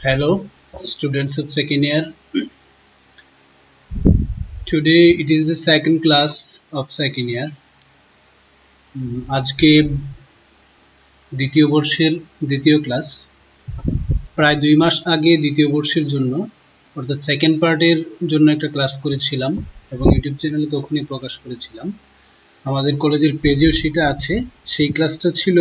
Hello, students of second year. Today it is the second class of second year. আজকে দ্বিতীয় বর্ষের দ্বিতীয় class. প্রায় 2 মাস আগে দ্বিতীয় বর্ষের জন্য অর্থাৎ সেকেন্ড পার্টের জন্য একটা ক্লাস করেছিলাম এবং ইউটিউব চ্যানেলে তখনই প্রকাশ করেছিলাম। আমাদের কলেজের পেজেও সেটা আছে। সেই ক্লাসটা ছিল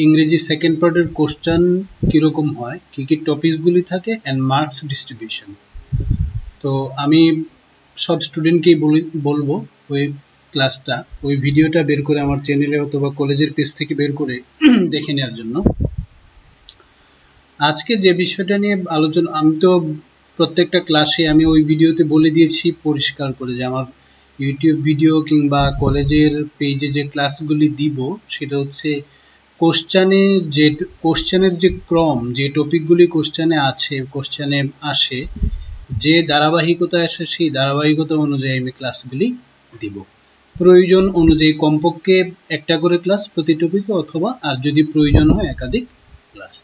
ইংরেজি সেকেন্ড পার্টের কোশ্চেন কিরকম হয়, কি কি টপিকসগুলি থাকে অ্যান্ড মার্কস ডিস্ট্রিবিউশন। তো আমি সব স্টুডেন্টকেই বলবো ওই ক্লাসটা, ওই ভিডিওটা বের করে আমার চ্যানেলে অথবা কলেজের পেজ থেকে বের করে দেখে নেওয়ার জন্য। আজকে যে বিষয়টা নিয়ে আলোচনা, আমি তো প্রত্যেকটা ক্লাসে আমি ওই ভিডিওতে বলে দিয়েছি পরিষ্কার করে যে আমার ইউটিউব ভিডিও কিংবা কলেজের পেজে যে ক্লাসগুলি দিব সেটা হচ্ছে কোশ্চেনের যে ক্রম, যে টপিকগুলি কোশ্চেনে আসে, যে ধারাবাহিকতায় আসে সেই ধারাবাহিকতা অনুযায়ী আমি ক্লাসগুলি দিব। প্রয়োজন অনুযায়ী কমপক্ষে একটা করে ক্লাস প্রতি টপিকে, অথবা আর যদি প্রয়োজন হয় একাধিক ক্লাস।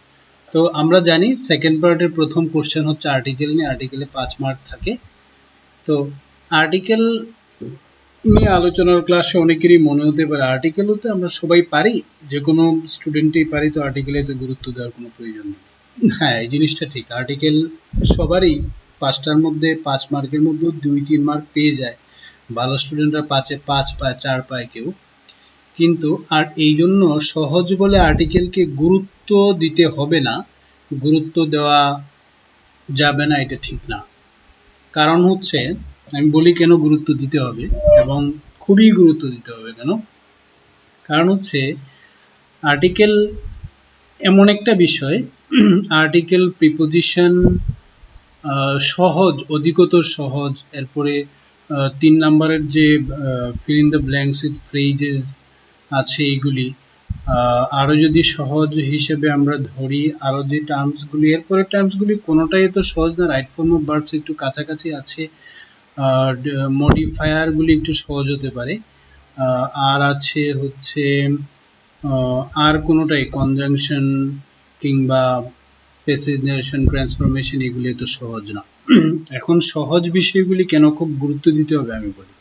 তো আমরা জানি সেকেন্ড পার্টের প্রথম কোশ্চেন হচ্ছে আর্টিকেল নিয়ে। আর্টিকেলে 5 মার্ক থাকে। তো আর্টিকেল নিয়ে আলোচনার ক্লাসে অনেকেরই মনে হতে পারে আর্টিকেলও তো আমরা সবাই পারি, যে কোনো স্টুডেন্টই পারি, তো আর্টিকেলে তো গুরুত্ব দেওয়ার কোনো প্রয়োজন নেই। হ্যাঁ, এই জিনিসটা ঠিক। আর্টিকেল সবারই 5টার মধ্যে 5 মার্কের মধ্যে 2-3 মার্ক পেয়ে যায়। ভালো স্টুডেন্টরা 5-এ 5 পায়, 4 পায় কেউ। কিন্তু আর এই জন্য সহজ বলে আর্টিকেলকে গুরুত্ব দিতে হবে না, গুরুত্ব দেওয়া যাবে না, এটা ঠিক না। কারণ হচ্ছে, আমি বলি কেন গুরুত্ব দিতে হবে এবং খুবই গুরুত্ব দিতে হবে কেন। কারণ হচ্ছে আর্টিকেল এমন একটা বিষয়, আর্টিকেল প্রিপোজিশন সহজ, অধিকতর সহজ। এরপরে 3 নাম্বারের যে fill in the blanks with phrases আছে এইগুলি, আরও যদি সহজ হিসেবে আমরা ধরি আরও যে টার্মসগুলি, এরপরে টার্মসগুলি কোনোটাই তো সহজ না। রাইট ফর্ম অফ ভার্বস একটু কাছাকাছি আছে, মডিফায়ারগুলি একটু সহজ হতে পারে, আর আছে হচ্ছে আর কোনোটাই কনজাংশন কিংবা প্রেসিডেন্সিয়াল ট্রান্সফরমেশন এগুলি তো সহজ না। এখন সহজ বিষয়গুলি কেন খুব গুরুত্ব দিতে হবে আমি বলি।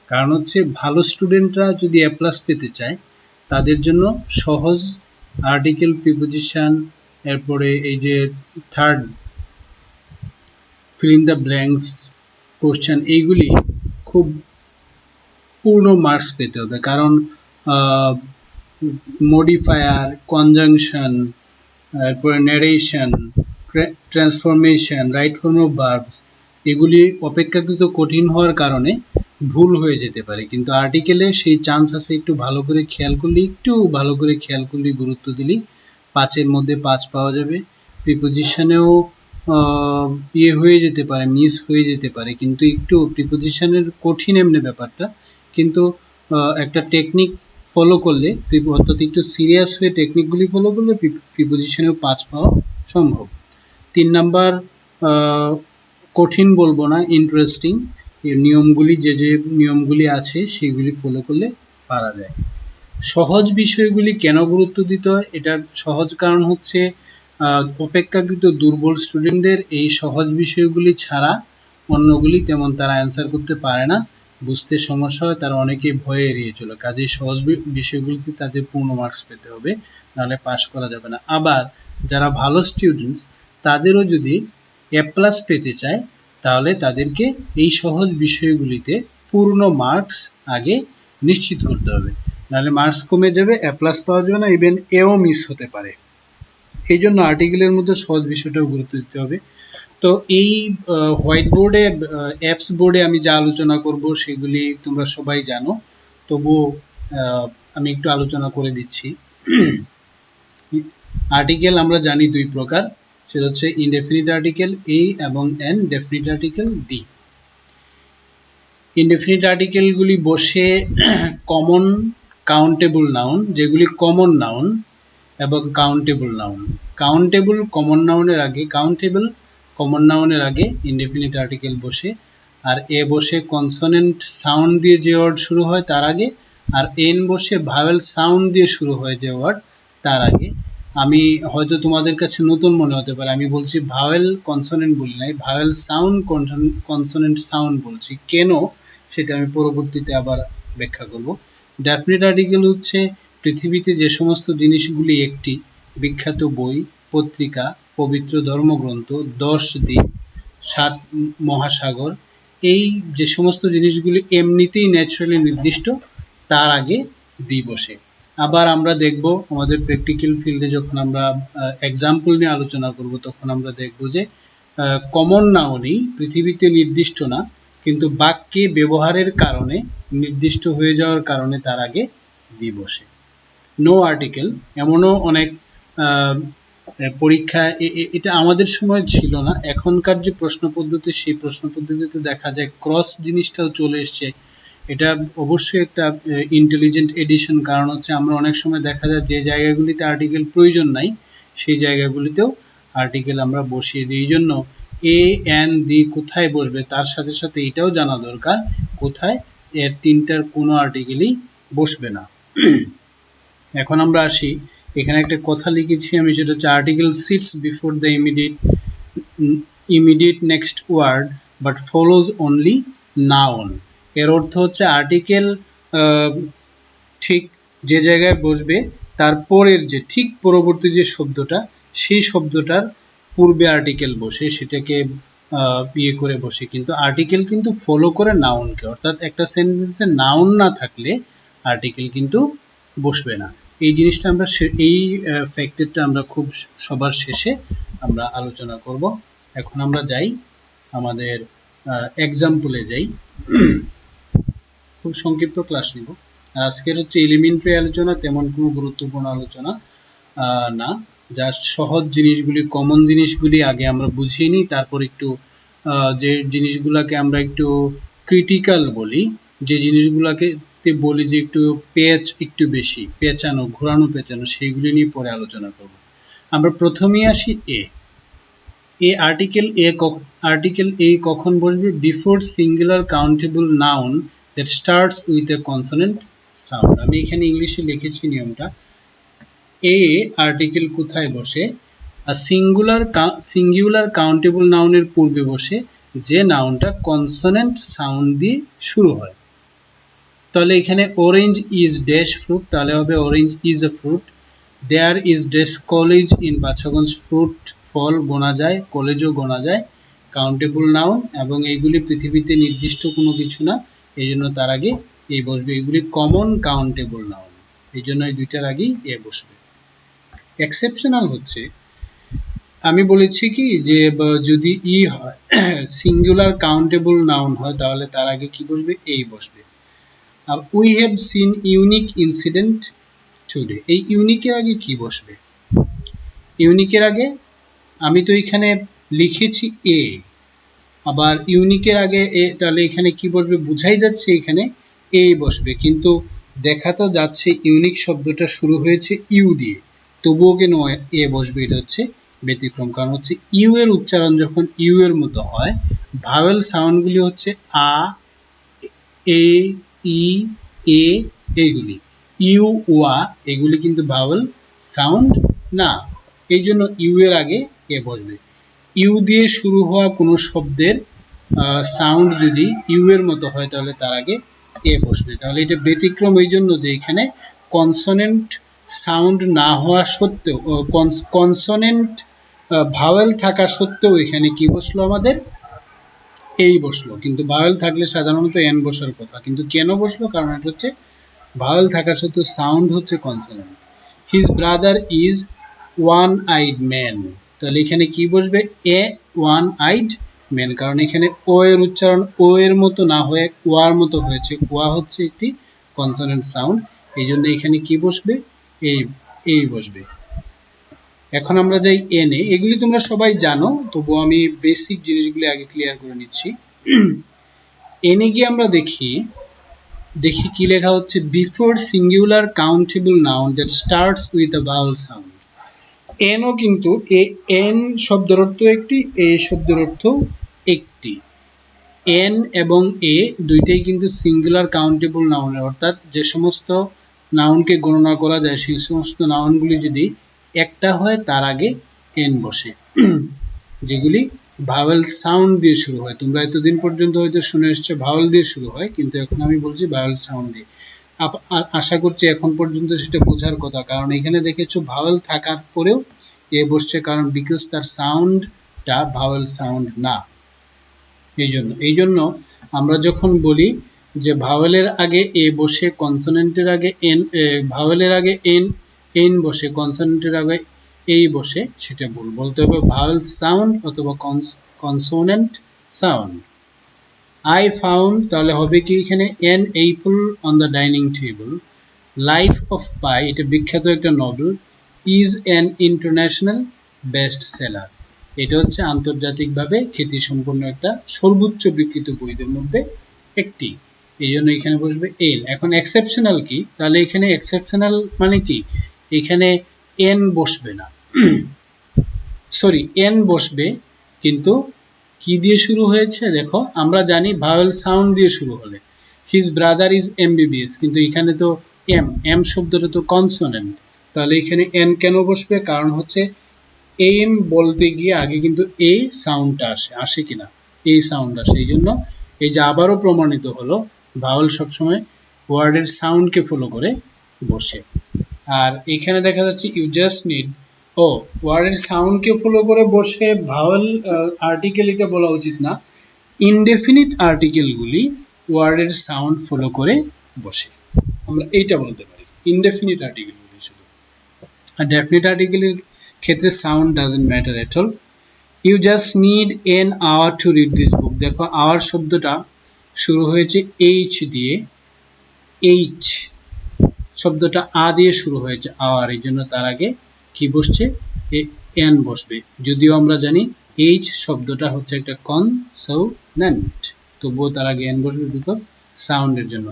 কারণ হচ্ছে ভালো স্টুডেন্টরা যদি এ প্লাস পেতে চায় তাদের জন্য সহজ আর্টিকেল, প্রিপোজিশন, এরপরে এই যে third fill in the blanks question, এইগুলি খুব পূর্ণ মার্কস পেতে হবে। কারণ মডিফায়ার, কনজাংশন, এরপরে narration, transformation, right form of verbs, এগুলি অপেক্ষাকৃত কঠিন হওয়ার কারণে ভুল হয়ে যেতে পারে। কিন্তু আর্টিকেলে সেই চান্স আছে, একটু ভালো করে খেয়াল করলে, গুরুত্ব দিলেই 5-এর মধ্যে 5 পাওয়া যাবে। প্রিপোজিশনেও হয়ে যেতে পারে, মিস হয়ে যেতে পারে, কিন্তু একটু প্রিপোজিশনের কঠিন এমনি ব্যাপারটা, কিন্তু একটা টেকনিক ফলো করলে, অর্থাৎ একটু সিরিয়াস হয়ে টেকনিকগুলি ফলো করলে প্রিপোজিশনেও 5 পাওয়া সম্ভব। 3 নাম্বার কঠিন বলবো না, ইন্টারেস্টিং। নিয়মগুলি, যে নিয়মগুলি আছে সেগুলি ফলো করলে পারা যায়। সহজ বিষয়গুলি কেন গুরুত্ব দিতে হয়, এটার সহজ কারণ হচ্ছে অপেক্ষাকৃত দুর্বল স্টুডেন্টদের এই সহজ বিষয়গুলি ছাড়া অন্যগুলি তেমন তারা অ্যান্সার করতে পারে না, বুঝতে সমস্যা হয়, তারা অনেকেই ভয়ে এড়িয়ে চলে। কাজেই সহজ বিষয়গুলিতে তাদের পূর্ণ মার্কস পেতে হবে, নাহলে পাস করা যাবে না। আবার যারা ভালো স্টুডেন্টস তাদেরও যদি এ প্লাস পেতে চায় তাহলে তাদেরকে এই সহজ বিষয়গুলিতে পূর্ণ মার্কস আগে নিশ্চিত করতে হবে, নাহলে মার্কস কমে যাবে, এ প্লাস পাওয়া যাবে না, ইভেন এও মিস হতে পারে। এই জন্য আর্টিকেলের মধ্যে সহজ বিষয়টাও গুরুত্ব দিতে হবে। তো এই হোয়াইট বোর্ডে, অ্যাপস বোর্ডে আমি যা আলোচনা করব সেগুলি তোমরা সবাই জানো, তবুও আমি একটু আলোচনা করে দিচ্ছি। আর্টিকেল আমরা জানি 2 প্রকার, সেটা হচ্ছে ইনডেফিনিট আর্টিকেল এ এবং an, definite article the. Indefinite আর্টিকেলগুলি বসে কমন কাউন্টেবল নাউন, যেগুলি কমন নাউন, এবং কাউন্টেবল নাউন। কাউন্টেবল কমন নাউনের আগে ইনডেফিনিট আর্টিকেল বসে, আর এ বসে কনসোনেন্ট সাউন্ড দিয়ে যে ওয়ার্ড শুরু হয় তার আগে, আর এন বসে ভাওয়েল সাউন্ড দিয়ে শুরু হয় যে ওয়ার্ড তার আগে। আমি হয়তো তোমাদের কাছে নতুন মনে হতে পারে, আমি বলছি ভাওয়েল কনসোনেন্ট বলি নাই, ভাওয়েল সাউন্ড কনসোনেন্ট সাউন্ড বলছি। কেন সেটা আমি পরবর্তীতে আবার ব্যাখ্যা করব। ডেফিনিট আর্টিকেল হচ্ছে পৃথিবীতে যে সমস্ত জিনিসগুলি একটি বিখ্যাত বই, পত্রিকা, পবিত্র ধর্মগ্রন্থ, 10 দ্বীপ, 7 মহাসাগর, এই যে সমস্ত জিনিসগুলি এমনিতেই ন্যাচারালি নির্দিষ্ট, তার আগে দি বসে। আবার আমরা দেখব আমাদের প্র্যাকটিক্যাল ফিল্ডে যখন আমরা এক্সাম্পল নিয়ে আলোচনা করব, তখন আমরা দেখব যে কমন নাউনই পৃথিবীতে নির্দিষ্ট না, কিন্তু বাক্যে ব্যবহারের কারণে নির্দিষ্ট হয়ে যাওয়ার কারণে তার আগে দি বসে। নো আর্টিকেল, এমনও অনেক পরীক্ষা, এটা আমাদের সময় ছিল না, এখনকার যে প্রশ্ন পদ্ধতি সেই প্রশ্ন পদ্ধতিতে দেখা যায় ক্রস জিনিসটাও চলে এসছে। এটা অবশ্যই একটা ইন্টেলিজেন্ট এডিশন, কারণ হচ্ছে আমরা অনেক সময় দেখা যায় যে জায়গাগুলিতে আর্টিকেল প্রয়োজন নাই সেই জায়গাগুলিতেও আর্টিকেল আমরা বসিয়ে দিই। এই জন্য এ এন দি কোথায় বসবে তার সাথে সাথে এটাও জানা দরকার কোথায় এর তিনটার কোনো আর্টিকেলই বসবে না। এখন আমরা আসি, এখানে একটা কথা লিখেছি আমি, সেটা হচ্ছে article sits before the immediate next word but follows only noun. এর অর্থ হচ্ছে আর্টিকেল ঠিক যে জায়গায় বসবে তারপরের যে ঠিক পরবর্তী যে শব্দটা, সেই শব্দটার পূর্বে আর্টিকেল বসে, সেটাকে ইয়ে করে বসে, কিন্তু আর্টিকেল কিন্তু ফলো করে নাউনকে, অর্থাৎ একটা সেন্টেন্সে নাউন না থাকলে আর্টিকেল কিন্তু বসবে না। এই জিনিসটা আমরা এই ফ্যাক্টরটা আমরা খুব সবার শেষে আমরা আলোচনা করব। এখন আমরা যাই আমাদের এক্সাম্পলে যাই। খুব সংক্ষিপ্ত ক্লাস নিব আজকের, হচ্ছে এলিমেন্টারি আলোচনা, তেমন কোনো গুরুত্বপূর্ণ আলোচনা না, জাস্ট সহজ জিনিসগুলি, কমন জিনিসগুলি আগে আমরা বুঝিয়ে নিই, তারপর একটু যে জিনিসগুলোকে আমরা একটু ক্রিটিক্যাল বলি, যে জিনিসগুলোকে বলি যে একটু একটু বেশি পেঁচানো, ঘোরানো পেঁচানো, সেইগুলি নিয়ে পরে আলোচনা করব। আমরা প্রথমেই আসি আর্টিকেল এ কখন বসবে? Before singular countable noun that starts with a consonant sound। আমি এখানে ইংলিশে লিখেছি নিয়মটা। এ আর্টিকেল কোথায় বসে? সিঙ্গুলার কাউন্টেবল নাউনের পূর্বে বসে, যে নাউনটা কনসোনেন্ট সাউন্ড দিয়ে শুরু হয়। তাহলে এখানে অরেঞ্জ ইজ ড্যাশ ফ্রুট, তাহলে হবে orange is a fruit. There is dash college in Bachchaganj, fruit ফল গোনা যায়, কলেজও গোনা যায়, কাউন্টেবল নাউন, এবং এইগুলি পৃথিবীতে নির্দিষ্ট কোনো কিছু না, এই জন্য তার আগে এ বসবে। এগুলি কমন কাউন্টেবল নাউন, এই জন্য এই দুইটার আগেই এ বসবে। এক্সেপশনাল হচ্ছে, আমি বলেছি কি যে যদি ই হয়, সিঙ্গুলার কাউন্টেবল নাউন হয়, তাহলে তার আগে কি বসবে? এই বসবে। We have seen unique incident today, এই ইউনিকের আগে কি বসবে? ইউনিকের আগে আমি তো এখানে লিখেছি এ, আবার ইউনিকের আগে এ, তাহলে এখানে কি বসবে? বুঝাই যাচ্ছে এখানে এ বসবে, কিন্তু দেখা তো যাচ্ছে ইউনিক শব্দটা শুরু হয়েছে ইউ দিয়ে, তবুও কেন এ বসবে? এটা হচ্ছে ব্যতিক্রম, কারণ হচ্ছে ইউ এর উচ্চারণ যখন ইউ এর মতো হয়, ভাওয়েল সাউন্ডগুলি হচ্ছে আ, এ, ই, এ, এইগুলি, ইউ, ওয়া, এগুলি কিন্তু ভাওয়েল সাউন্ড না, এই জন্য ইউ এর আগে এ বসবে। ইউ দিয়ে শুরু হওয়া কোনো শব্দের সাউন্ড যদি ইউ এর মতো হয়, তাহলে তার আগে এ বসবে। তাহলে এটা ব্যতিক্রম এই জন্য যে এখানে কনসোনেন্ট সাউন্ড না হওয়া সত্ত্বেও, কনসোনেন্ট ভাওয়েল থাকা সত্ত্বেও এখানে কি বসলো? আমাদের এই বসলো, কিন্তু ভাওয়েল থাকলে সাধারণত এন বসার কথা, কিন্তু কেন বসলো? কারণ এটা হচ্ছে ভাওয়েল থাকা সত্ত্বেও সাউন্ড হচ্ছে consonant. His brother is one eyed man, তাহলে এখানে কি বসবে? এ ওয়ান আইড ম্যান, কারণ এখানে ও এর উচ্চারণ ও এর মতো না হয়ে ওয়ার মতো হয়েছে, ওয়া হচ্ছে একটি কনসোনেন্ট সাউন্ড, এই জন্য এখানে কি বসবে? এই বসবে। এখন আমরা যাই এনে, এগুলি তোমরা সবাই জানো, তবু আমি বেসিক জিনিসগুলি আগে ক্লিয়ার করে নিচ্ছি। এনে গিয়ে আমরা দেখি কি লেখা হচ্ছে? Before singular countable noun that starts with a vowel sound. NO কিন্তু এন শব্দের অর্থ একটি, এ শব্দের অর্থ একটি। এন এবং এ দুইটাই কিন্তু সিঙ্গুলার কাউন্টেবল নাউনের, অর্থাৎ যে সমস্ত নাউনকে গণনা করা যায় সেই সমস্ত নাউনগুলি যদি একটা হয় তার আগে এন বসে যেগুলি ভাওয়েল সাউন্ড দিয়ে শুরু হয়। তোমরা এতদিন পর্যন্ত হয়তো শুনে এসছো ভাওয়েল দিয়ে শুরু হয়, কিন্তু এখন আমি বলছি ভাওয়েল সাউন্ড দিয়ে। আশা করছি এখন পর্যন্ত সেটা বোঝার কথা, কারণ এখানে দেখেছো ভাওয়েল থাকার পরেও এ বসছে, কারণ বিকজ তার সাউন্ডটা ভাওয়েল সাউন্ড না। এই জন্য আমরা যখন বলি যে ভাওয়েলের আগে এ বসে, কনসোনেন্টের আগে এন, ভাওয়েলের আগে এন বসে, কনসোনেন্টের আগে এই বসে, সেটা ভুল। বলতে হবে ভাওয়েল সাউন্ড অথবা কনসোনেন্ট সাউন্ড। I found, তাহলে হবে কি এখানে an apple on the dining table. Life of Pi, এটা বিখ্যাত একটা novel, is an international bestseller. এটা হচ্ছে আন্তর্জাতিকভাবে খ্যাতিসম্পন্ন একটা সর্বোচ্চ বিক্রিত বইদের মধ্যে একটি। এই জন্য এখানে বসবে n। এখন এক্সেপশনাল কি? তাহলে এখানে এক্সেপশনাল মানে কি? এখানে n বসবে না, সরি n বসবে, কিন্তু কি দিয়ে শুরু হয়েছে দেখো, আমরা জানি ভাওয়েল সাউন্ড দিয়ে শুরু হলে হিজ ব্রাদার ইজ MBBS, কিন্তু এখানে তো এম শব্দটা তো কনসোনেন্ট, তাহলে এখানে এন কেন বসবে? কারণ হচ্ছে এম বলতে গিয়ে আগে কিন্তু এ সাউন্ডটা আসে কিনা, এই সাউন্ড আসে। এই জন্য এই যে আবারও প্রমাণিত হলো ভাওয়েল সবসময় ওয়ার্ডের সাউন্ডকে ফলো করে বসে। আর এখানে দেখা যাচ্ছে ইউ জাস্ট নিড, ওয়ার্ডের সাউন্ডকে ফলো করে বসে ভাওয়েল আর্টিকেল, এটা বলা উচিত না। ইনডেফিনিট আর্টিকেলগুলি ওয়ার্ডের সাউন্ড ফলো করে বসে, আমরা এইটা বলতে পারি ইনডেফিনিট আর্টিকেলগুলি শুধু। আর ডেফিনিট আর্টিকেলের ক্ষেত্রে sound doesn't matter at all. You just need an hour to read this book. দেখো আওয়ার শব্দটা শুরু হয়েছে এইচ দিয়ে, এইচ শব্দটা আ দিয়ে শুরু হয়েছে আওয়ার, এই জন্য তার আগে কি বসছে? এন বসবে। যদিও আমরা জানি এইচ শব্দটা হচ্ছে একটা কনসোনেন্ট, তবুও তার আগে এন বসবে বিকজ সাউন্ডের জন্য।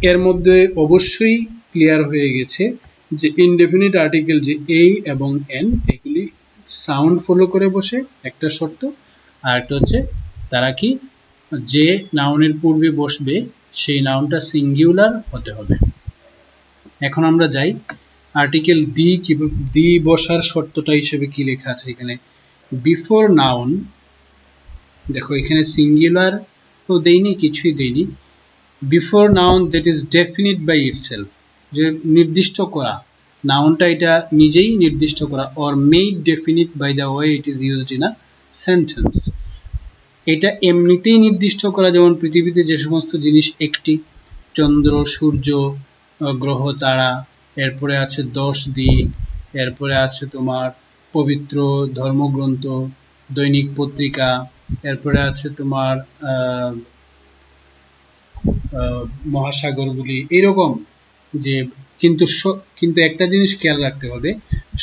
এর মধ্যে অবশ্যই ক্লিয়ার হয়ে গেছে যে ইনডেফিনিট আর্টিকেল যে এই এবং এন, এগুলি সাউন্ড ফলো করে বসে, একটা শর্ত। আর একটা হচ্ছে তারা কি, যে নাউনের পূর্বে বসবে সেই নাউনটা সিঙ্গুলার হতে হবে। এখন আমরা যাই আর্টিকেল দি বসার শর্তটা হিসেবে কি লেখা আছে এখানে। বিফোর নাউন, দেখো এখানে সিঙ্গুলার তো দেইনি, কিছুই দেইনি। Before noun that is definite by itself, যে নির্দিষ্ট করা, নাউনটা এটা নিজেই নির্দিষ্ট করা, or made definite by the way it is used in a sentence. এটা এমনিতেই নির্দিষ্ট করা, যেমন পৃথিবীতে যে সমস্ত জিনিস একটি, চন্দ্র, সূর্য, গ্রহ, তারা, এরপরে আছে 10 দিক, এরপরে আছে তোমার পবিত্র ধর্মগ্রন্থ, দৈনিক পত্রিকা, এরপরে আছে তোমার মহাসাগরগুলি, এইরকম যে। কিন্তু একটা জিনিস খেয়াল রাখতে হবে,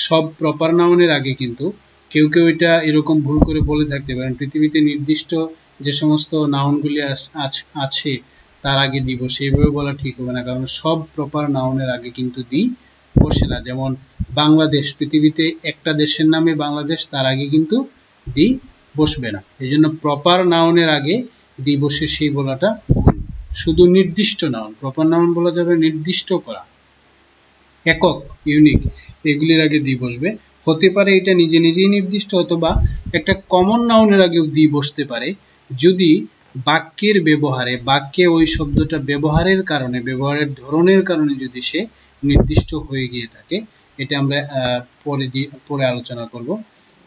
সব প্রপার নাউনের আগে কিন্তু কেউ এটা এরকম ভুল করে বলে থাকতে পারেন, পৃথিবীতে নির্দিষ্ট যে সমস্ত নাউনগুলি আছে তার আগে দি বসে, এইভাবে বলা ঠিক হবে না, কারণ সব প্রপার নাউনের আগে কিন্তু দি বসে না। যেমন বাংলাদেশ, পৃথিবীতে একটা দেশের নামে বাংলাদেশ, তার আগে কিন্তু দি বসবে না। এই জন্য প্রপার নাউনের আগে দি বসে সেই বলাটা ভুল। শুধু নির্দিষ্ট নাউন, প্রপার নাউন বলা যাবে নির্দিষ্ট করা, একক, ইউনিক, এগুলির আগে দি বসবে। হতে পারে এটা নিজে নিজেই নির্দিষ্ট, অথবা একটা কমন নাউনের আগেও দি বসতে পারে, যদি বাক্যের ব্যবহারে, বাক্যে ওই শব্দটা ব্যবহারের কারণে, ব্যবহারের ধরনের কারণে যদি সে নির্দিষ্ট হয়ে গিয়ে থাকে। এটা আমরা পরে আলোচনা করব।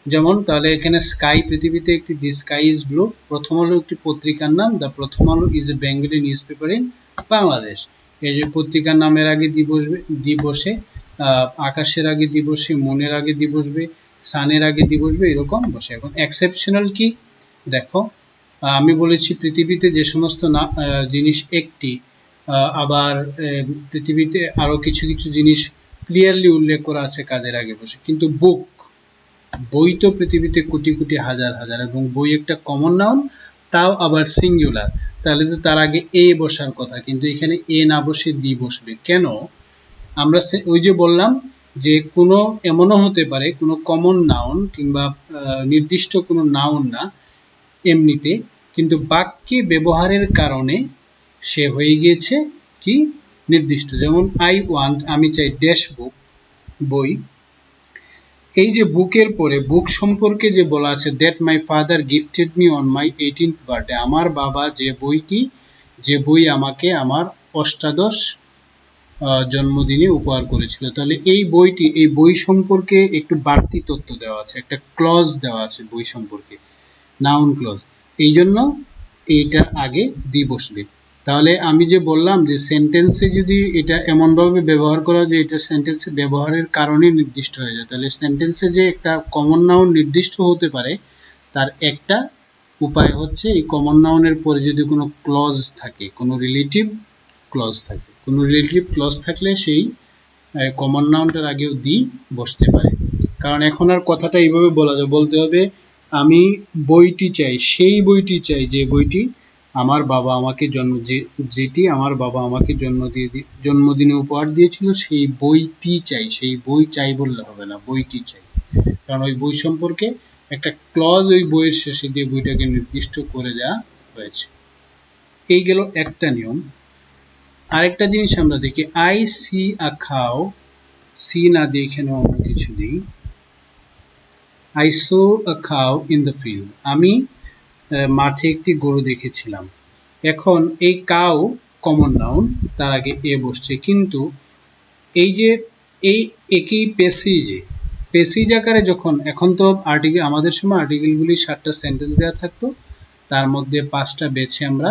যেমন তাহলে এখানে স্কাই, পৃথিবীতে একটি দি স্কাই ইজ ব্লু, প্রথম আলো একটি পত্রিকার নাম, দ্য প্রথম আলো is a Bengali news paper in Bangladesh. এই যে পত্রিকার নামের আগে দি বসে, আকাশের আগে দি বসে, মনের আগে দি বসবে, সানের আগে দি বসবে, এরকম বসে। এখন এক্সেপশনাল কি? দেখো আমি বলেছি পৃথিবীতে যে সমস্ত জিনিস একটি, আবার পৃথিবীতে আরো কিছু কিছু জিনিস ক্লিয়ারলি উল্লেখ করা আছে কাদের আগে বসে, কিন্তু বই তো পৃথিবীতে কোটি কোটি হাজার হাজার, এবং বই একটা কমন নাউন, তাও আবার সিঙ্গুলার, তাহলে তো তার আগে এ বসার কথা, কিন্তু এখানে এ না বসে দি বসবে কেন? আমরা ওই যে বললাম যে কোনো এমনও হতে পারে কোনো কমন নাউন কিংবা নির্দিষ্ট কোনো নাউন না এমনিতে, কিন্তু বাক্যে ব্যবহারের কারণে সে হয়ে গিয়েছে কি নির্দিষ্ট। যেমন আই ওয়ান্ট, আমি চাই, ড্যাশ বুক, বই। এই যে বুকের পরে বুক সম্পর্কে যে বলা আছে that my father gifted me on my 18th birthday, আমার বাবা যে বই আমাকে আমার অষ্টাদশ জন্মদিনে উপহার করেছিল। তাহলে এই বই সম্পর্কে একটু বাড়তি তথ্য দেওয়া আছে, একটা ক্লজ দেওয়া আছে বই সম্পর্কে, নাউন ক্লজ। এই জন্য এইটার আগে দি বসবে। তাহলে আমি যে বললাম যে সেন্টেন্সে যদি এটা এমনভাবে ব্যবহার করা যে এটা সেন্টেন্সে ব্যবহারের কারণে নির্দিষ্ট হয়ে যায়, তাহলে সেন্টেন্সে যে একটা কমন নাউন নির্দিষ্ট হতে পারে তার একটা উপায় হচ্ছে এই কমন নাউনের পরে যদি কোনো ক্লজ থাকে, কোনো রিলেটিভ ক্লজ থাকলে সেই কমন নাউনটার আগেও দি বসতে পারে। কারণ এখন আর কথাটা এইভাবে বলতে হবে আমি বইটি চাই, সেই বইটি চাই যে বইটি আমার বাবা আমাকে যেটি আমার বাবা আমাকে জন্মদিনে উপহার দিয়েছিল, সেই বইটি চাই। সেই বই চাই বললে হবে না, বইটি চাই, কারণ ওই বই সম্পর্কে একটা ক্লজ ওই বইয়ের শেষে দিয়ে বইটাকে নির্দিষ্ট করে দেওয়া হয়েছে। এই গেল একটা নিয়ম। আরেকটা জিনিস আমরা দেখি, I see a cow, see না দিয়ে এখানে অন্য কিছু দিই, I saw a cow in the field, আমি মাঠে একটি গরু দেখেছিলাম। এখন এই কাউ কমন নাউন, তার আগে এ বসছে, কিন্তু এই যে এই একই প্যাসেজ আকারে যখন, এখন তো আর্টিকেল, আমাদের সময় আর্টিকেলগুলি 7টা সেন্টেন্স দেওয়া থাকতো, তার মধ্যে 5টা বেছে আমরা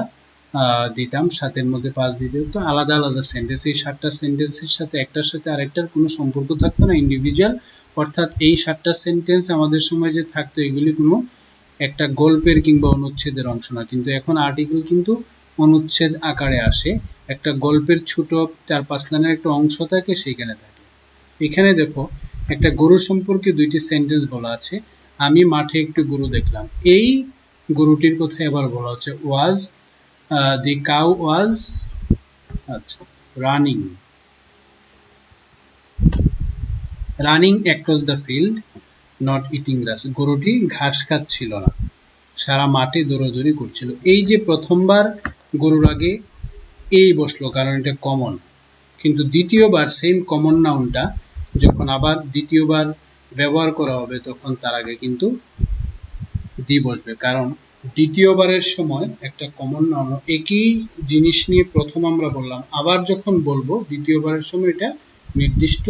দিতাম, 7-এর মধ্যে 5 দিতে হতো, আলাদা আলাদা সেন্টেন্স। এই 7টা সেন্টেন্সের সাথে একটার সাথে আরেকটার কোনো সম্পর্ক থাকতো না, ইন্ডিভিজুয়াল। অর্থাৎ এই 7টা সেন্টেন্স আমাদের সময় যে থাকতো এগুলি কোনো একটা গল্পের কিংবা অনুচ্ছেদের অংশ না, কিন্তু এখন আর্টিকেল কিন্তু অনুচ্ছেদ আকারে আসে, একটা গল্পের ছোট 4-5 লাইনের একটা অংশ থাকে, সেইখানে থাকে। এখানে দেখো একটা গরু সম্পর্কে 2টি সেন্টেন্স বলা আছে, আমি মাঠে একটি গরু দেখলাম। এই গরুটির কথা এবার বলা হচ্ছে ওয়াজ the cow was running across the field not eating grass, গরুটি ঘাস খাচ্ছিল না, সারা মাঠে দৌড়াদৌড়ি করছিল। এই যে প্রথমবার গরুর আগে এই বসলো কারণ এটা কমন, কিন্তু দ্বিতীয়বার সেম কমন নাউনটা যখন আবার দ্বিতীয়বার ব্যবহার করা হবে তখন তার আগে কিন্তু দি বসবে, কারণ দ্বিতীয়বারের সময় একটা কমন নাউন একই জিনিস নিয়ে প্রথম আমরা বললাম, আবার যখন বলবো দ্বিতীয়বারের সময় এটা নির্দিষ্ট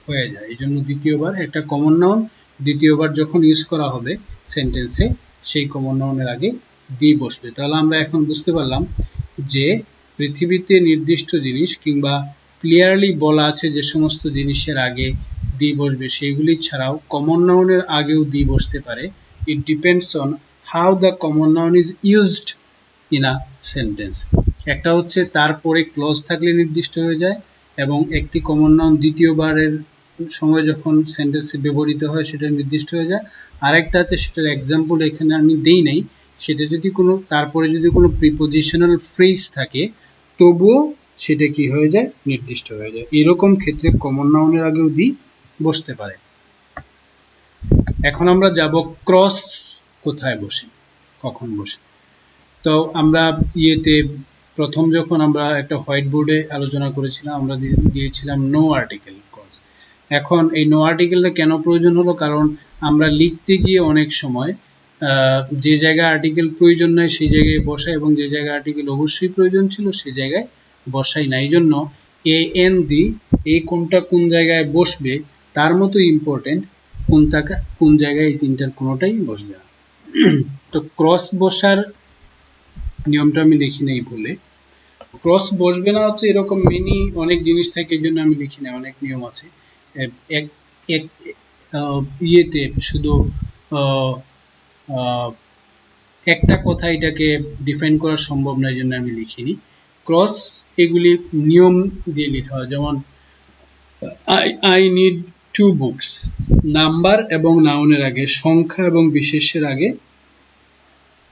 হয়ে যায়। এই জন্য দ্বিতীয়বার একটা কমন নাউন দ্বিতীয়বার যখন ইউজ করা হবে সেন্টেন্সে, সেই কমন নাউনের আগে দি বসবে। তাহলে আমরা এখন বুঝতে পারলাম যে পৃথিবীতে নির্দিষ্ট জিনিস কিংবা ক্লিয়ারলি বলা আছে যে সমস্ত জিনিসের আগে দি বসবে, সেইগুলি ছাড়াও কমন নাউনের আগেও দি বসতে পারে। It depends on how the common noun is used in a sentence. একটা হচ্ছে তারপরে ক্লজ থাকলে নির্দিষ্ট হয়ে যায়, এবং একটি কমন নাউন দ্বিতীয়বারের সময় যখন সেন্টেন্সে ব্যবহৃত হয় সেটা নির্দিষ্ট হয়ে যায়। আরেকটা আছে, সেটার এক্সাম্পল এখানে আমি দেই নাই, সেটা যদি কোনো তারপরে যদি কোনো প্রিপোজিশনাল ফ্রেজ থাকে তবুও সেটা কি হয়ে যায়, নির্দিষ্ট হয়ে যায়। এরকম ক্ষেত্রে কমন নাউনের আগেও দি বসতে পারে। এখন আমরা যাব ক্রস কোথায় বসে, কখন বসে। তো আমরা প্রথম যখন আমরা একটা হোয়াইট বোর্ডে আলোচনা করেছিলাম আমরা দিয়েছিলাম নো আর্টিকেল ক্রস। এখন এই নো আর্টিকেলটা কেন প্রয়োজন হলো, কারণ আমরা লিখতে গিয়ে অনেক সময় যে জায়গায় আর্টিকেল প্রয়োজন নয় সেই জায়গায় বসাই, এবং যে জায়গায় আর্টিকেল অবশ্যই প্রয়োজন ছিল সেই জায়গায় বসাই না। এই জন্য এ এন দি, এই কোনটা কোন জায়গায় বসবে তার মতো ইম্পর্টেন্ট কোন জায়গায়, এই তিনটার কোনোটাই বসবে না। তো ক্রস বসার নিয়মটা আমি লিখি নাই ভুলে, ক্রস বসবে না হচ্ছে এরকম অনেক জিনিস থাকে, এই জন্য আমি লিখি না, অনেক নিয়ম আছে। শুধু একটা কথা এটাকে ডিফাইন করা সম্ভব নয়, এই জন্য আমি লিখিনি। ক্রস এগুলি নিয়ম দিয়ে লিখা হয়, যেমন I need 2 books, নাম্বার এবং নাউনের আগে, সংখ্যা এবং বিশেষ্যের আগে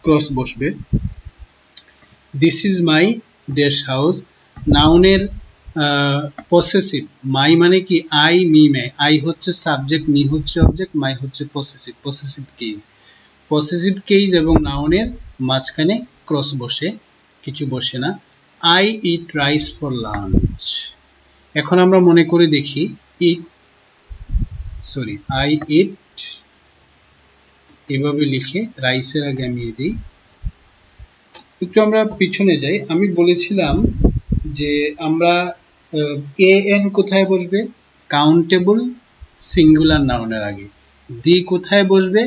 ক্রস বসবে। This is my দেশ হাউস, নাউনের পসেসিভ, মাই মানে কি আই মি মে, আই হচ্ছে সাবজেক্ট, মি হচ্ছে অবজেক্ট, মাই হচ্ছে পসেসিভ কেস এবং নাউনের মাঝখানে ক্রস বসে, কিছু বসে না। I eat rice for lunch, এখন আমরা মনে করে দেখি ইট সরি আই ইট, এভাবে লিখে রাইসের আগে আমি দিই। একটু আমরা পিছনে যাই। আমি বলেছিলাম যে আমরা এন কোথায় বসবে? কাউন্টেবল সিঙ্গুলার নাউনের আগে। দি কোথায় বসবে?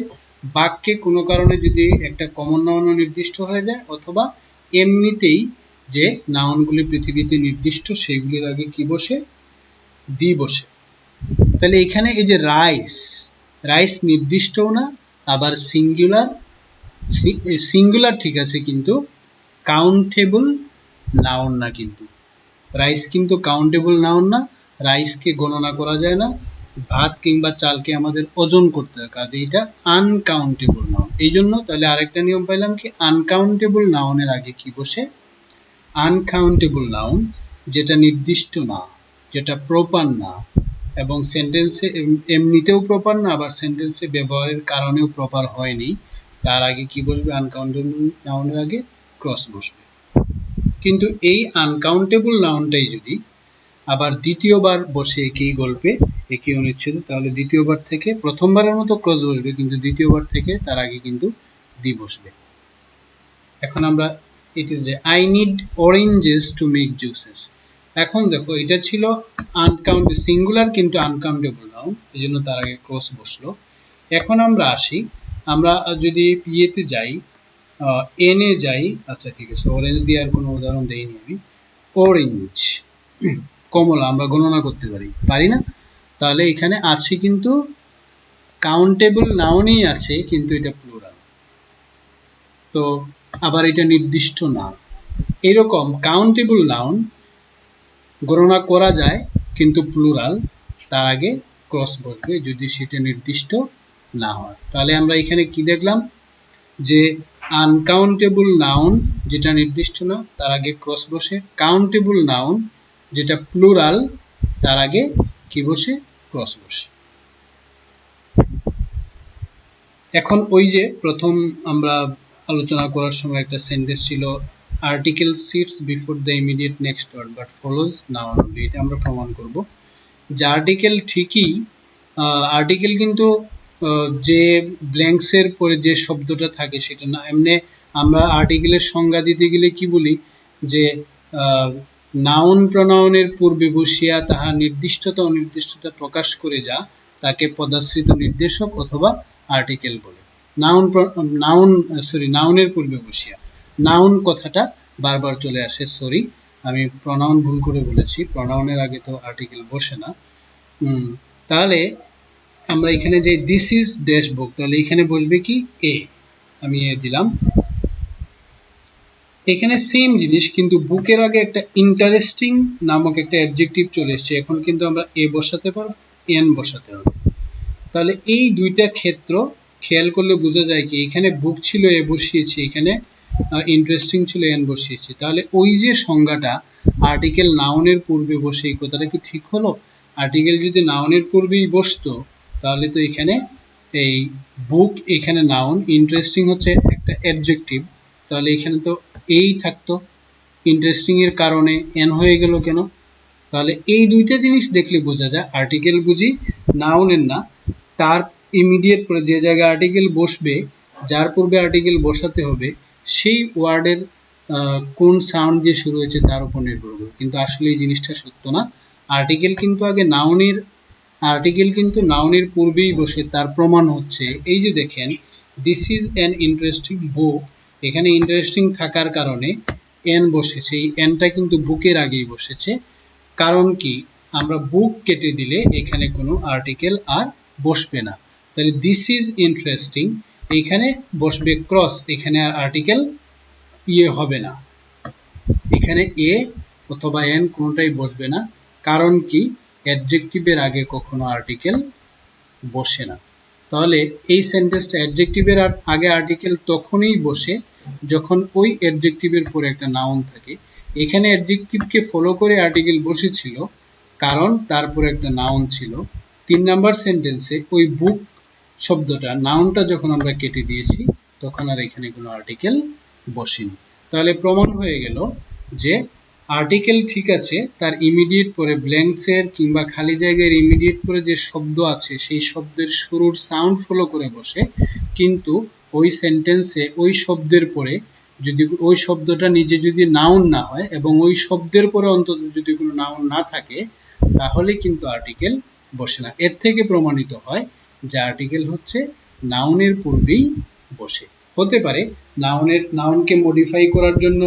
বাক্যে কোনো কারণে যদি একটা কমন নাউন নির্দিষ্ট হয়ে যায়, অথবা এমনিতেই যে নাউনগুলি পৃথিবীতে নির্দিষ্ট সেগুলির আগে কি বসে? দি বসে। তাহলে এখানে এই যে রাইস, রাইস নির্দিষ্টও না, আবার সিঙ্গুলার ঠিক আছে, কিন্তু কাউন্টেবল নাউন না। কিন্তু রাইস কিন্তু কাউন্টেবল নাউন না, রাইসকে গণনা করা যায় না। ভাত কিংবা চালকে আমাদের ওজন করতে হয়, কাজে এটা আনকাউন্টেবল নাউন। এই জন্য তাহলে আরেকটা নিয়ম পাইলাম কি, আনকাউন্টেবল নাউনের আগে কি বসে? আনকাউন্টেবল নাউন, যেটা নির্দিষ্ট না, যেটা প্রপার না, এবং সেন্টেন্সে এমনিতেও প্রপার না, আবার সেন্টেন্সে ব্যবহারের কারণেও প্রপার হয়নি, তার আগে কি বসবে? আনকাউন্টেবল নাউনের আগে ক্রস বসবে। কিন্তু এই আনকাউন্টেবল নাউনটাই যদি আবার দ্বিতীয়বার বসে একই গল্পে, একই অনুচ্ছেদে, তাহলে দ্বিতীয়বার থেকে প্রথমবারের মতো ক্রস বসবে, কিন্তু দ্বিতীয়বার থেকে তার আগে কিন্তু দি বসবে। এখন আমরা এটি যে I need oranges to make juices. এখন দেখো এটা ছিল সিঙ্গুলার কিন্তু আনকাউন্টেবল নাউন, এই জন্য তার আগে ক্রস বসলো। এখন আমরা আসি, আমরা যদি ইয়েতে যাই, এনে যাই, আচ্ছা ঠিক আছে, অরেঞ্জ দিয়ে আর কোনো উদাহরণ দেইনি আমি। অরেঞ্জ, কমলা আমরা গণনা করতে পারি না, তাহলে এখানে আছে কিন্তু কাউন্টেবল নাউনই আছে, কিন্তু এটা প্লুরাল, তো আবার এটা নির্দিষ্ট না। এরকম কাউন্টেবল নাউন গণনা করা যায় কিন্তু প্লুরাল, তার আগে ক্রস বসবে যদি সেটা নির্দিষ্ট না হয়। তাহলে আমরা এখানে কি দেখলাম? যে আনকাউন্টেবল নাউন যেটা নির্দিষ্ট না, তার আগে ক্রস বসে। কাউন্টেবল নাউন যেটা প্লুরাল, তার আগে কি বসে? ক্রস বসে। এখন ওই যে প্রথম আমরা আলোচনা করার সময় একটা সেন্টেন্স ছিল, article sits before the immediate next word but follows noun only, এটা আমরা প্রমাণ করব যে আর্টিকেল ঠিকই, আর্টিকেল কিন্তু যে ব্ল্যাঙ্কসের পরে যে শব্দটা থাকে সেটা না। এমনি আমরা আর্টিকেলের সংজ্ঞা দিতে গেলে কি বলি? যে নাউন প্রনাউনের পূর্বে বসিয়া তাহার নির্দিষ্টতা অনির্দিষ্টতা প্রকাশ করে যা, তাকে পদাশ্রিত নির্দেশক অথবা আর্টিকেল বলে। নাউনের পূর্বে বসিয়া, নাউন কথাটা বারবার চলে আসে, সরি আমি প্রনাউন ভুল করে বলেছি, প্রনাউনের আগে তো আর্টিকেল বসে না। তাহলে আমরা এখানে যে দিস ইজ ড্যাশ বুক, তাহলে এখানে বসবে কি? এ, আমি এ দিলাম। এখানে সেম জিনিস, কিন্তু বুকের আগে একটা ইন্টারেস্টিং নামক একটা অ্যাডজেক্টিভ চলে এসেছে, এখন কিন্তু আমরা এ বসাতে পারবো, এন বসাতে হবে। তাহলে এই দুইটা ক্ষেত্র খেয়াল করলে বোঝা যায় কি, এখানে বুক ছিল এ বসিয়েছি, এখানে ইন্টারেস্টিং ছিল এন বসিয়েছি। তাহলে ওই যে সংজ্ঞাটা আর্টিকেল নাউনের পূর্বে বসে, এই কথাটা কি ঠিক হলো? আর্টিকেল যদি নাউনের পূর্বেই বসতো, তাহলে তো এখানে এই বুক, এখানে নাউন, ইন্টারেস্টিং হচ্ছে একটা অ্যাডজেক্টিভ, তাহলে এখানে তো এই থাকতো, ইন্টারেস্টিং এর কারণে এন হয়ে গেল কেন? তাহলে এই দুইটা জিনিস দেখলে বোঝা যায় আর্টিকেল বুঝি নাউনের না, তার ইমিডিয়েট পরে যে জায়গায় আর্টিকেল বসবে, যার পূর্বে আর্টিকেল বসাতে হবে, সেই ওয়ার্ডের কোন সাউন্ড দিয়ে শুরু হয়েছে তার উপর নির্ভর করবে। কিন্তু আসলে এই জিনিসটা সত্য না। আর্টিকেল কিন্তু আগে আর্টিকেল কিন্তু নাউনের পূর্বেই বসে। তার প্রমাণ হচ্ছে এই যে দেখেন, দিস ইজ অ্যান ইন্টারেস্টিং বুক, এখানে ইন্টারেস্টিং থাকার কারণে এন বসেছে, এই এনটা কিন্তু বুকের আগেই বসেছে। কারণ কি? আমরা বুক কেটে দিলে এখানে কোনো আর্টিকেল আর বসবে না। তাহলে দিস ইজ ইন্টারেস্টিং, এখানে বসবে ক্রস, এখানে আর আর্টিকেল হবে না, এখানে এ অথবা এন কোনোটাই বসবে না। কারণ কি? অ্যাডজেক্টিভের আগে কখনো আর্টিকেল বসে না। তাহলে এই সেন্টেন্সটা অ্যাডজেক্টিভের আগে আর্টিকেল তখনই বসে যখন ওই অ্যাডজেক্টিভের পরে একটা নাউন থাকে। এখানে অ্যাডজেক্টিভকে ফলো করে আর্টিকেল বসেছিল, কারণ তারপরে একটা নাউন ছিল। 3 নাম্বার সেন্টেন্সে ওই বুক শব্দটা, নাউনটা যখন আমরা কেটে দিয়েছি, তখন আর এখানে কোনো আর্টিকেল বসেনি। তাহলে প্রমাণ হয়ে গেল যে আর্টিকেল ঠিক আছে, তার ইমিডিয়েট পরে ব্ল্যাঙ্কসের কিংবা খালি জায়গার ইমিডিয়েট পরে যে শব্দ আছে সেই শব্দের শুরুর সাউন্ড ফলো করে বসে, কিন্তু ওই সেন্টেন্সে ওই শব্দের পরে যদি ওই শব্দটা নিজে যদি নাউন না হয় এবং ওই শব্দের পরে অন্তত যদি কোনো নাউন না থাকে, তাহলে কিন্তু আর্টিকেল বসে না। এর থেকে প্রমাণিত হয় যে আর্টিকেল হচ্ছে নাউনের পূর্বেই বসে। হতে পারে নাউনকে মডিফাই করার জন্য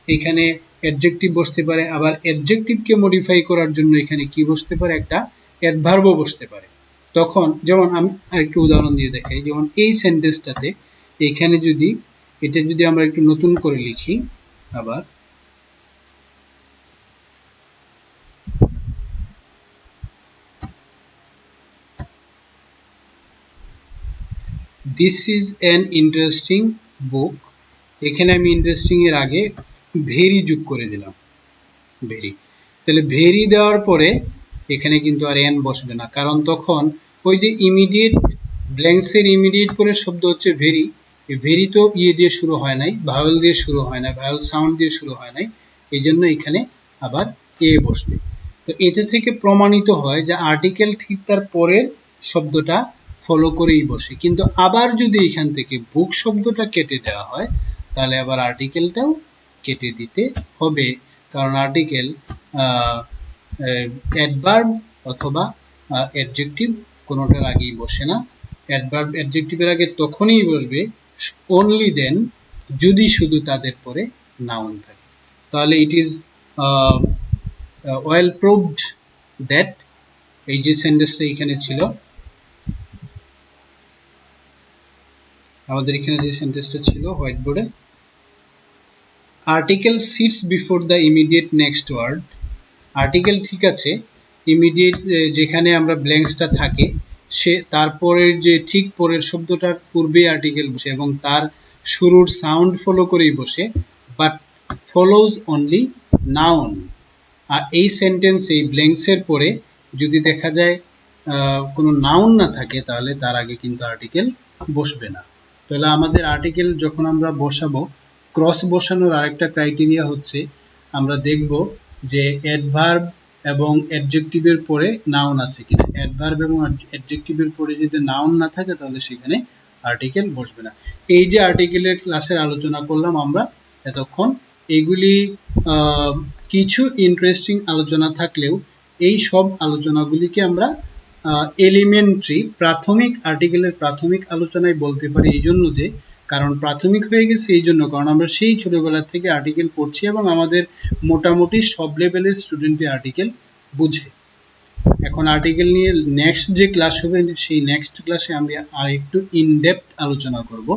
এখানে অ্যাডজেক্টিভ বসতে পারে, আবার অ্যাডজেক্টিভকে মডিফাই করার জন্য এখানে কি বসতে পারে, একটা অ্যাডভার্বও বসতে পারে। তখন যেমন আমি আরেকটু উদাহরণ দিয়ে দেখাই, যেমন এই সেন্টেন্সটাতে এখানে যদি এটা যদি আমরা একটু নতুন করে লিখি, আবার দিস ইজ অ্যান ইন্টারেস্টিং বুক, এখানে আমি ইন্টারেস্টিং এর আগে ভেরি যোগ করে দিলাম, ভেরি। তাহলে ভেরি দেওয়ার পরে এখানে কিন্তু আর এন বসবে না, কারণ তখন ওই যে ইমিডিয়েট ব্ল্যাঙ্কসের ইমিডিয়েট পরে শব্দ হচ্ছে ভেরি, ভেরি তো ইয়ে দিয়ে শুরু হয় নাই, ভাওয়েল দিয়ে শুরু হয় না, ভাওয়েল সাউন্ড দিয়ে শুরু হয় নাই, এই জন্য এখানে আবার এ বসবে। তো এতে থেকে প্রমাণিত হয় যে আর্টিকেল ঠিক তার পরের শব্দটা ফলো করেই বসে। কিন্তু আবার যদি এখান থেকে বুক শব্দটা কেটে দেওয়া হয়, তাহলে আবার আর্টিকেলটাও কেটে দিতে হবে, কারণ আর্টিকেল অ্যাডভার্ব অথবা অ্যাডজেক্টিভ কোনোটার আগেই বসে না। অ্যাডভার্ব অ্যাডজেক্টিভের আগে তখনই বসবে অনলি দেন যদি শুধু তাদের পরে নাউন থাকে। তাহলে it is well proved that, এই যে সেন্টেন্সটা এখানে ছিল, আমাদের এখানে যে সেন্টেন্সটা ছিল হোয়াইট বোর্ডে, article sits before the immediate next word. Article ঠিক আছে, ইমিডিয়েট যেখানে আমরা ব্ল্যাঙ্কসটা থাকে সে তারপরের যে ঠিক পরের শব্দটার পূর্বে আর্টিকেল বসে এবং তার শুরুর সাউন্ড ফলো করেই বসে, বাট ফলোজ অনলি নাউন। আর এই সেন্টেন্সে এই ব্ল্যাঙ্কসের পরে যদি দেখা যায় কোনো নাউন না থাকে, তাহলে তার আগে কিন্তু আর্টিকেল বসবে না। তাহলে আমাদের আর্টিকেল যখন আমরা বসাবো, ক্রস বসানোর আরেকটা ক্রাইটেরিয়া হচ্ছে আমরা দেখব যে অ্যাডভার্ব এবং অ্যাডজেক্টিভের পরে নাউন আছে কিনা। অ্যাডভার্ব এবং অ্যাডজেক্টিভের পরে যদি নাউন না থাকে, তাহলে সেখানে আর্টিকেল বসবে না। এই যে আর্টিকেলের ক্লাসের আলোচনা করলাম আমরা এতক্ষণ, এগুলি কিছু ইন্টারেস্টিং আলোচনা থাকলেও এই সব আলোচনাগুলিকে আমরা এলিমেন্টারি প্রাথমিক আর্টিকেলের প্রাথমিক আলোচনায় বলতে পারি, এই জন্য যে কারণ প্রাথমিক হয়ে গেছে এই জন্য কারণ আমরা সেই ছোটবেলা থেকে আর্টিকেল পড়ছি এবং আমাদের মোটামুটি সব লেভেলের স্টুডেন্টই আর্টিকেল বুঝে। এখন আর্টিকেল নিয়ে নেক্সট যে ক্লাস হবে সেই নেক্সট ক্লাসে আমি আর একটু ইনডেপথ আলোচনা করব,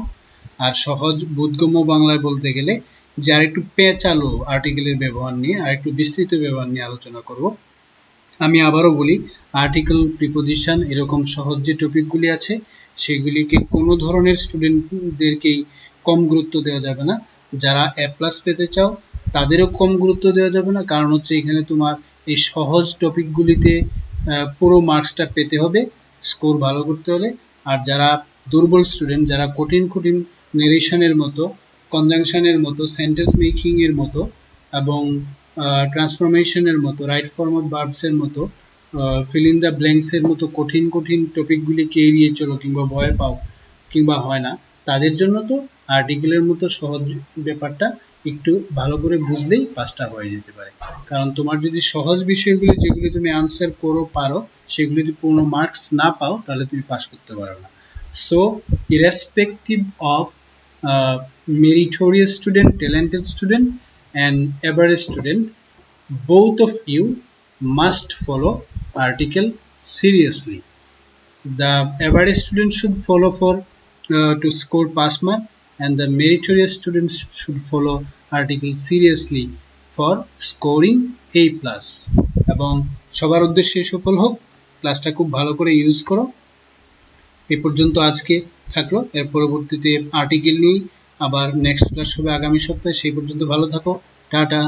আর সহজ বোধগম্য বাংলায় বলতে গেলে যে আর একটু পেঁচালো আর্টিকেলের ব্যবহার নিয়ে আর একটু বিস্তৃত ব্যবহার নিয়ে আলোচনা করব। আমি আবারও বলি, আর্টিকেল, প্রিপোজিশন এরকম সহজ যে টপিকগুলি আছে সেগুলিকে কোনো ধরনের স্টুডেন্টদেরকেই কম গুরুত্ব দেওয়া যাবে না। যারা এ প্লাস পেতে চাও তাদেরও কম গুরুত্ব দেওয়া যাবে না, কারণ হচ্ছে এখানে তোমার এই সহজ টপিকগুলিতে পুরো মার্কসটা পেতে হবে স্কোর ভালো করতে হলে। আর যারা দুর্বল স্টুডেন্ট, যারা কঠিন কঠিন নেরেশনের মতো, কনজাংশনের মতো, সেন্টেন্স মেকিং এর মতো এবং ট্রান্সফরমেশনের মতো, রাইট ফর্ম অফ ভার্বসের মতো, ফিল ইন দ্য ব্ল্যাঙ্কসের মতো কঠিন কঠিন টপিকগুলিকে এড়িয়ে চলো কিংবা ভয় পাও কিংবা হয় না, তাদের জন্য তো আর্টিকেলের মতো সহজ ব্যাপারটা একটু ভালো করে বুঝলেই পাসটা হয়ে যেতে পারে। কারণ তোমার যদি সহজ বিষয়গুলি যেগুলি তুমি আনসার করো পারো সেগুলি যদি পূর্ণ মার্কস না পাও, তাহলে তুমি পাস করতে পারো না। So irrespective of meritorious student, talented student and average student, both of you must follow article seriously. The average student should follow for to score pass mark, and the meritorious students should follow article seriously for scoring A plus. এবং সবার উদ্দেশ্যে সফল হোক। ক্লাসটা খুব ভালো করে use করো। এই পর্যন্ত আজকে থাকলো, এর পরবর্তীতে আর্টিকেল নিয়ে আবার নেক্সট ক্লাস হবে আগামী সপ্তাহে। সেই পর্যন্ত ভালো থাকো, টাটা।